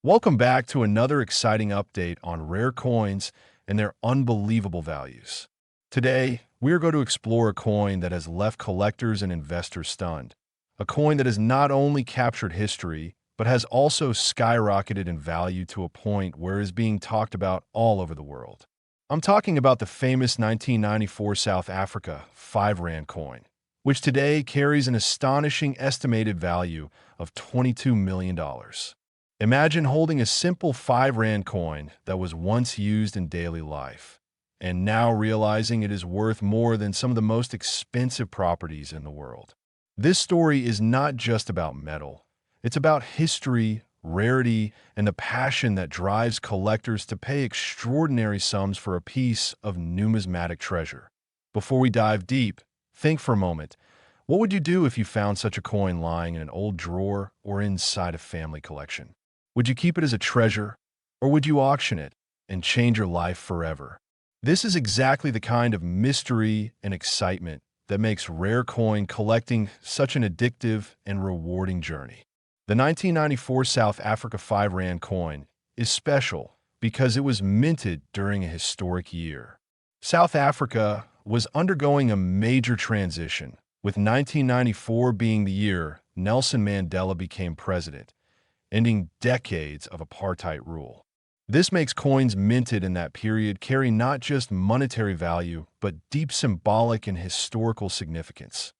Welcome back to another exciting update on rare coins and their unbelievable values. Today, we are going to explore a coin that has left collectors and investors stunned. A coin that has not only captured history, but has also skyrocketed in value to a point where it is being talked about all over the world. I'm talking about the famous 1994 South Africa 5 Rand coin, which today carries an astonishing estimated value of $22 million. Imagine holding a simple 5 Rand coin that was once used in daily life, and now realizing it is worth more than some of the most expensive properties in the world. This story is not just about metal. It's about history, rarity, and the passion that drives collectors to pay extraordinary sums for a piece of numismatic treasure. Before we dive deep, think for a moment. What would you do if you found such a coin lying in an old drawer or inside a family collection? Would you keep it as a treasure, or would you auction it and change your life forever? This is exactly the kind of mystery and excitement that makes rare coin collecting such an addictive and rewarding journey. The 1994 South Africa 5 Rand coin is special because it was minted during a historic year. South Africa was undergoing a major transition, with 1994 being the year Nelson Mandela became president, ending decades of apartheid rule. This makes coins minted in that period carry not just monetary value, but deep symbolic and historical significance.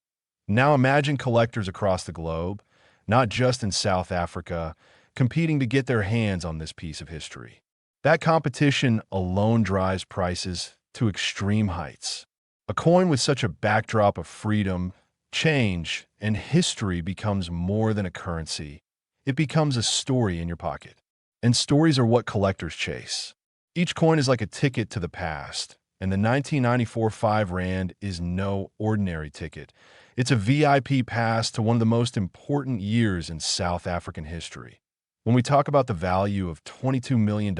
Now imagine collectors across the globe, not just in South Africa, competing to get their hands on this piece of history. That competition alone drives prices to extreme heights. A coin with such a backdrop of freedom, change, and history becomes more than a currency. It becomes a story in your pocket. And stories are what collectors chase. Each coin is like a ticket to the past, and the 1994 5 Rand is no ordinary ticket. It's a VIP pass to one of the most important years in South African history. When we talk about the value of $22 million,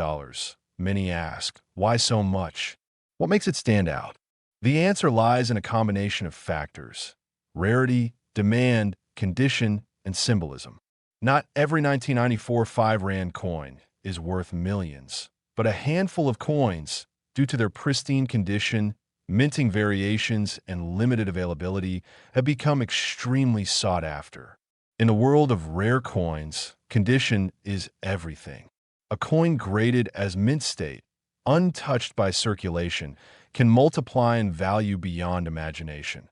many ask, why so much? What makes it stand out? The answer lies in a combination of factors: rarity, demand, condition, and symbolism. Not every 1994 5 Rand coin is worth millions, but a handful of coins, due to their pristine condition, minting variations, and limited availability, have become extremely sought after. In the world of rare coins, condition is everything. A coin graded as mint state, untouched by circulation, can multiply in value beyond imagination.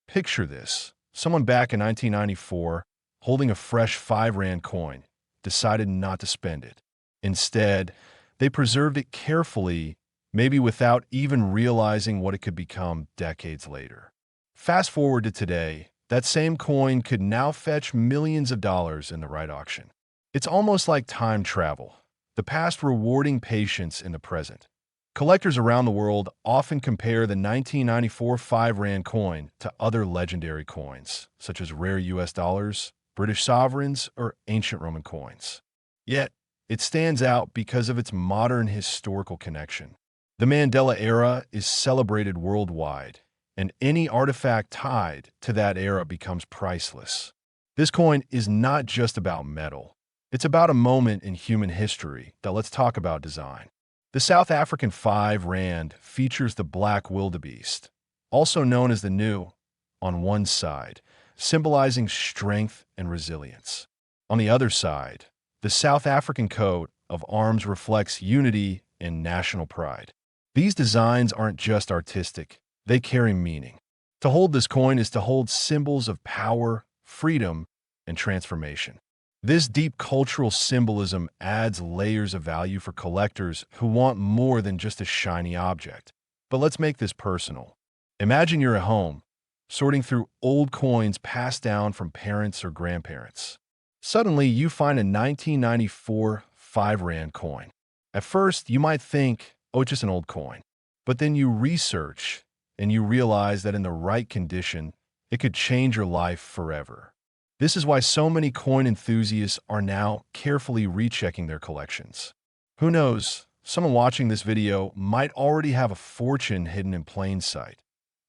Picture this: someone back in 1994, holding a fresh 5 Rand coin, decided not to spend it. Instead, they preserved it carefully, maybe without even realizing what it could become decades later. Fast forward to today, that same coin could now fetch millions of dollars in the right auction. It's almost like time travel, the past rewarding patience in the present. Collectors around the world often compare the 1994 5 Rand coin to other legendary coins, such as rare US dollars, British sovereigns, or ancient Roman coins. Yet, it stands out because of its modern historical connection. The Mandela era is celebrated worldwide, and any artifact tied to that era becomes priceless. This coin is not just about metal. It's about a moment in human history. Now let's talk about design. The South African 5 Rand features the black wildebeest, also known as the New, on one side, symbolizing strength and resilience. On the other side, the South African coat of arms reflects unity and national pride. These designs aren't just artistic, they carry meaning. To hold this coin is to hold symbols of power, freedom, and transformation. This deep cultural symbolism adds layers of value for collectors who want more than just a shiny object. But let's make this personal. Imagine you're at home, sorting through old coins passed down from parents or grandparents. Suddenly, you find a 1994 5 Rand coin. At first, you might think, oh, it's just an old coin. But then you research, and you realize that in the right condition, it could change your life forever. This is why so many coin enthusiasts are now carefully rechecking their collections. Who knows, someone watching this video might already have a fortune hidden in plain sight.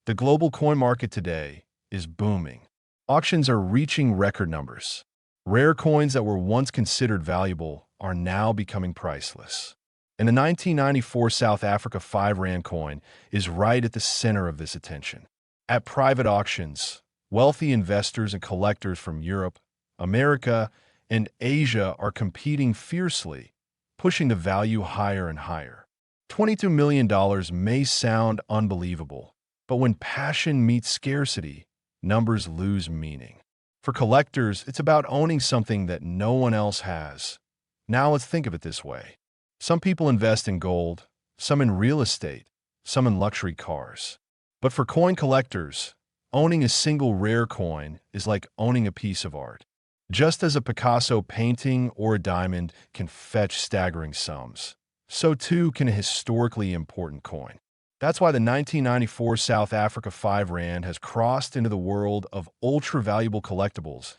The global coin market today is booming. Auctions are reaching record numbers. Rare coins that were once considered valuable are now becoming priceless. And the 1994 South Africa 5 Rand coin is right at the center of this attention. At private auctions, wealthy investors and collectors from Europe, America, and Asia are competing fiercely, pushing the value higher and higher. $22 million may sound unbelievable, but when passion meets scarcity, numbers lose meaning. For collectors, it's about owning something that no one else has. Now let's think of it this way. Some people invest in gold, some in real estate, some in luxury cars. But for coin collectors, owning a single rare coin is like owning a piece of art. Just as a Picasso painting or a diamond can fetch staggering sums, so too can a historically important coin. That's why the 1994 South Africa 5 Rand has crossed into the world of ultra-valuable collectibles.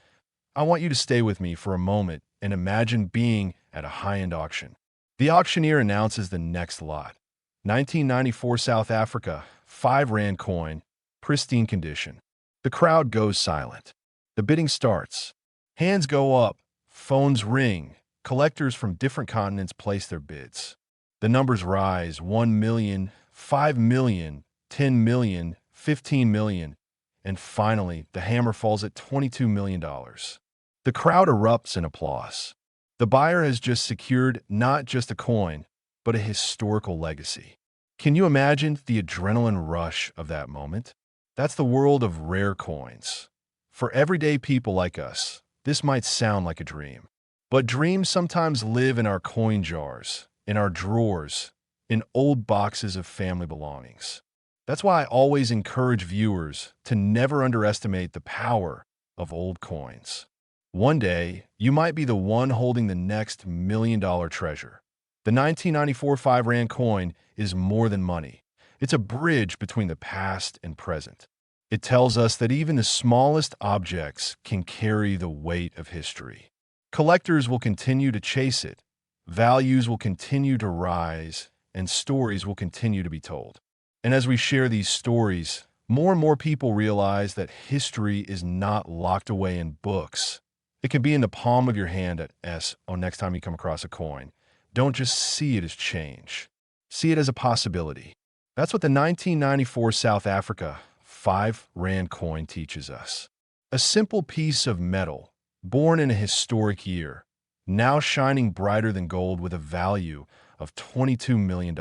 I want you to stay with me for a moment and imagine being at a high-end auction. The auctioneer announces the next lot. 1994 South Africa 5 Rand coin, pristine condition. The crowd goes silent. The bidding starts. Hands go up, phones ring. Collectors from different continents place their bids. The numbers rise: 1 million, 5 million, 10 million, 15 million, and finally, the hammer falls at $22 million. The crowd erupts in applause. The buyer has just secured not just a coin, but a historical legacy. Can you imagine the adrenaline rush of that moment? That's the world of rare coins. For everyday people like us, this might sound like a dream. But dreams sometimes live in our coin jars, in our drawers, in old boxes of family belongings. That's why I always encourage viewers to never underestimate the power of old coins. One day, you might be the one holding the next million-dollar treasure. The 1994 5 Rand coin is more than money. It's a bridge between the past and present. It tells us that even the smallest objects can carry the weight of history. Collectors will continue to chase it, values will continue to rise, and stories will continue to be told. And as we share these stories, more and more people realize that history is not locked away in books. It can be in the palm of your hand next time you come across a coin. Don't just see it as change. See it as a possibility. That's what the 1994 South Africa 5 Rand coin teaches us. A simple piece of metal, born in a historic year, now shining brighter than gold with a value of $22 million.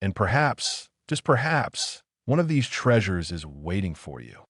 And perhaps, just perhaps, one of these treasures is waiting for you.